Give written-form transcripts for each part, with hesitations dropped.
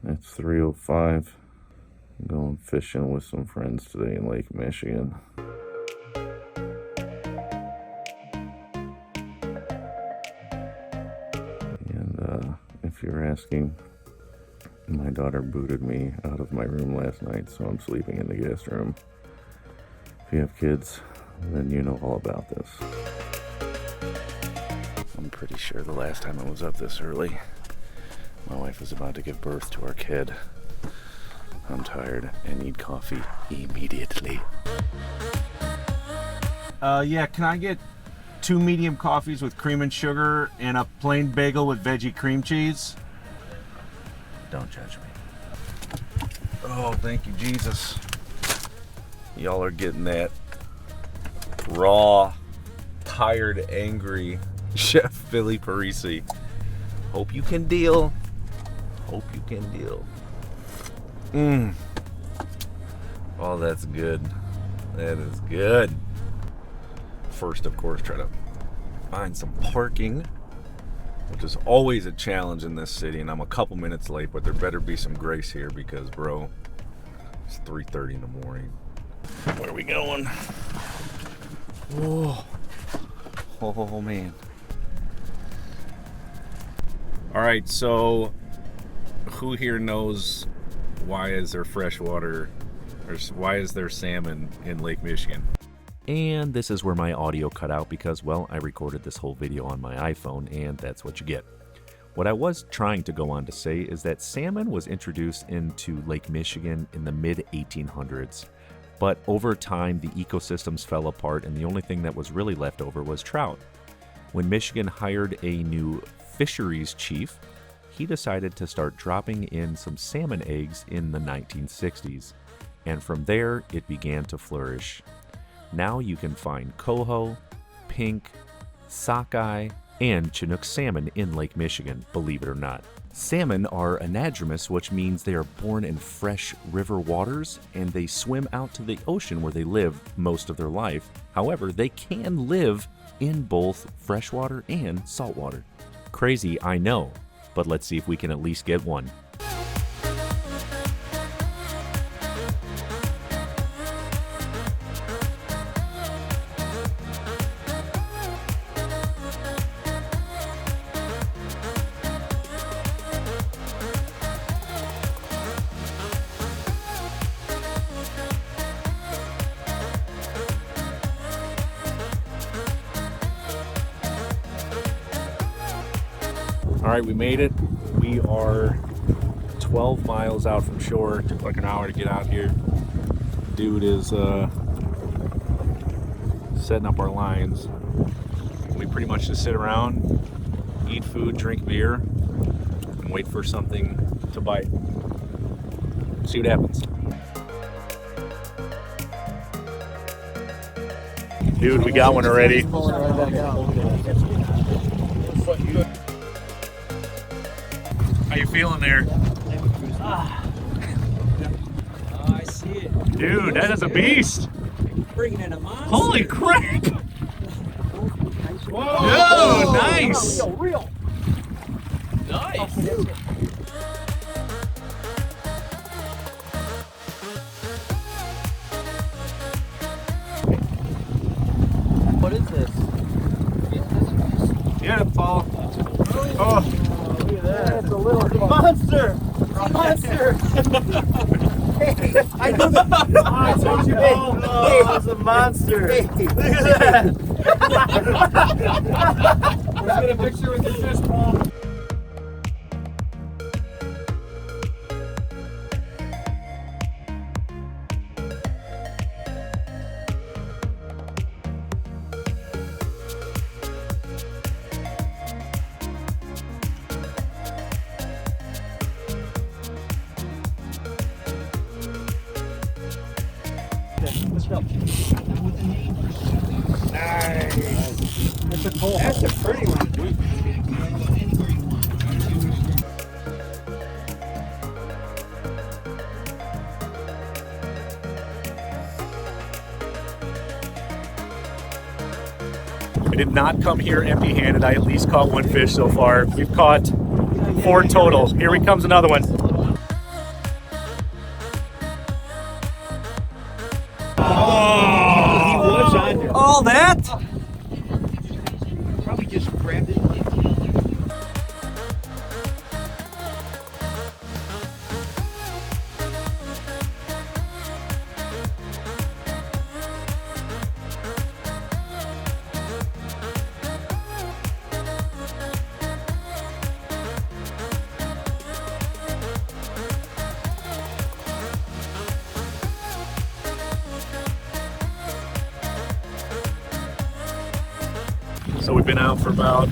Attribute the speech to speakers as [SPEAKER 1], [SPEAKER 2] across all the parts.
[SPEAKER 1] It's 3:05. I'm going fishing with some friends today in Lake Michigan. And if you're asking, my daughter booted me out of my room last night, so I'm sleeping in the guest room. If you have kids, then you know all about this. I'm pretty sure the last time I was up this early, my wife was about to give birth to our kid. I'm tired and need coffee immediately.
[SPEAKER 2] Yeah, can I get 2 medium coffees with cream and sugar and a plain bagel with veggie cream cheese?
[SPEAKER 1] Don't judge me.
[SPEAKER 2] Oh, thank you, Jesus.
[SPEAKER 1] Y'all are getting that raw, tired, angry Chef Billy Parisi. Hope you can deal. Hope you can deal. Oh, that's good. That is good. First, of course, try to find some parking, which is always a challenge in this city, and I'm a couple minutes late, but there better be some grace here because, bro, it's 3:30 in the morning. Where are we going? Whoa. Oh, man. All right, so who here knows why is there freshwater, or why is there salmon in Lake Michigan?
[SPEAKER 3] And this is where my audio cut out because, well, I recorded this whole video on my iPhone, and that's what you get. What I was trying to go on to say is that salmon was introduced into Lake Michigan in the mid-1800s. But over time, the ecosystems fell apart, and the only thing that was really left over was trout. When Michigan hired a new fisheries chief, he decided to start dropping in some salmon eggs in the 1960s. And from there, it began to flourish. Now you can find coho, pink, sockeye, and Chinook salmon in Lake Michigan, believe it or not. Salmon are anadromous, which means they are born in fresh river waters, and they swim out to the ocean where they live most of their life. However, they can live in both freshwater and saltwater. Crazy, I know, but let's see if we can at least get one.
[SPEAKER 2] All right, we made it. We are 12 miles out from shore. Took like an hour to get out here. Dude is setting up our lines. We pretty much just sit around, eat food, drink beer, and wait for something to bite. See what happens. Dude, we got one already. How you feeling there?
[SPEAKER 4] Oh, I see it.
[SPEAKER 2] Dude, that is a beast.
[SPEAKER 4] Bringing in a monster.
[SPEAKER 2] Holy crap!
[SPEAKER 4] Whoa!
[SPEAKER 2] Oh, nice.
[SPEAKER 4] Real. Nice. What is this?
[SPEAKER 2] Yeah, Paul. Oh.
[SPEAKER 4] Look at that. It's a little monster. A monster. I know that. I told you, Paul. Oh, it's a monster. Look at that. Let's get a picture with your fish, Paul. Nice. That's a cool. That's a pretty one, dude.
[SPEAKER 2] We did not come here empty-handed. I at least caught one fish so far. We've caught 4 total. Here comes another one. So we've been out for about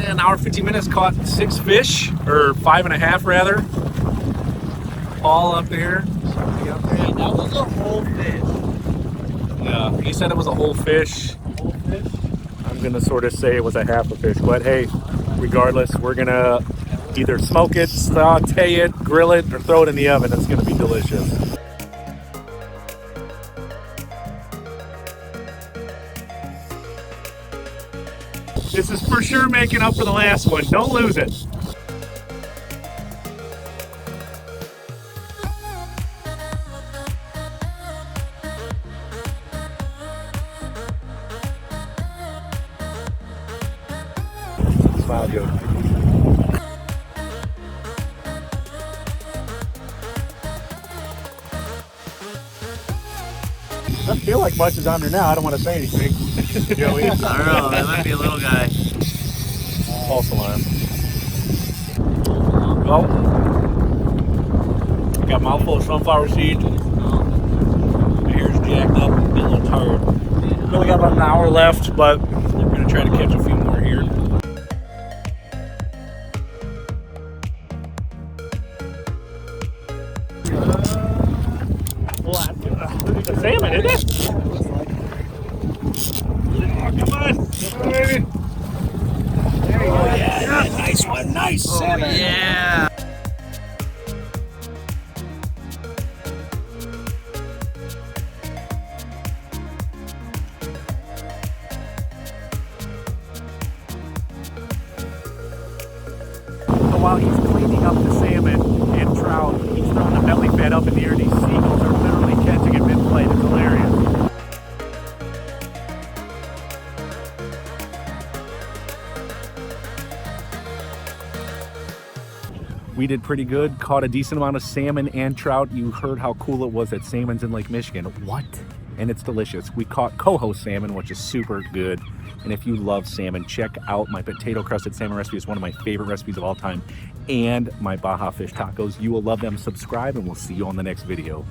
[SPEAKER 2] an hour, 15 minutes, caught 6 fish, or 5.5 rather. All up there.
[SPEAKER 4] Hey, that was a whole fish.
[SPEAKER 2] Yeah, he said it was a whole fish.
[SPEAKER 4] Whole fish?
[SPEAKER 2] I'm gonna sort of say it was a half a fish, but hey, regardless, we're gonna either smoke it, saute it, grill it, or throw it in the oven. It's gonna be delicious. This is for sure making up for the last one. Don't lose it. Smile good. Doesn't feel like much is on there now. I don't want to say anything. Joey.
[SPEAKER 4] I don't know, that might be a little guy.
[SPEAKER 2] False alarm. Well, got a mouthful of sunflower seeds. My hair's jacked up and a little tired. We only got about an hour left, but we're gonna try to catch a few more here. It's a salmon, isn't it? Oh, come on, baby.
[SPEAKER 4] There you go.
[SPEAKER 2] Yeah, nice one, nice salmon.
[SPEAKER 4] Yeah.
[SPEAKER 2] So while he's cleaning up the salmon and trout, he's throwing the belly fat up in the air. These seagulls are literally catching it mid-flight. It's hilarious. We did pretty good, caught a decent amount of salmon and trout. You heard how cool it was that salmon's in Lake Michigan. What? And it's delicious. We caught coho salmon, which is super good. And if you love salmon, check out my potato crusted salmon recipe. It's one of my favorite recipes of all time. And my Baja fish tacos. You will love them. Subscribe and we'll see you on the next video.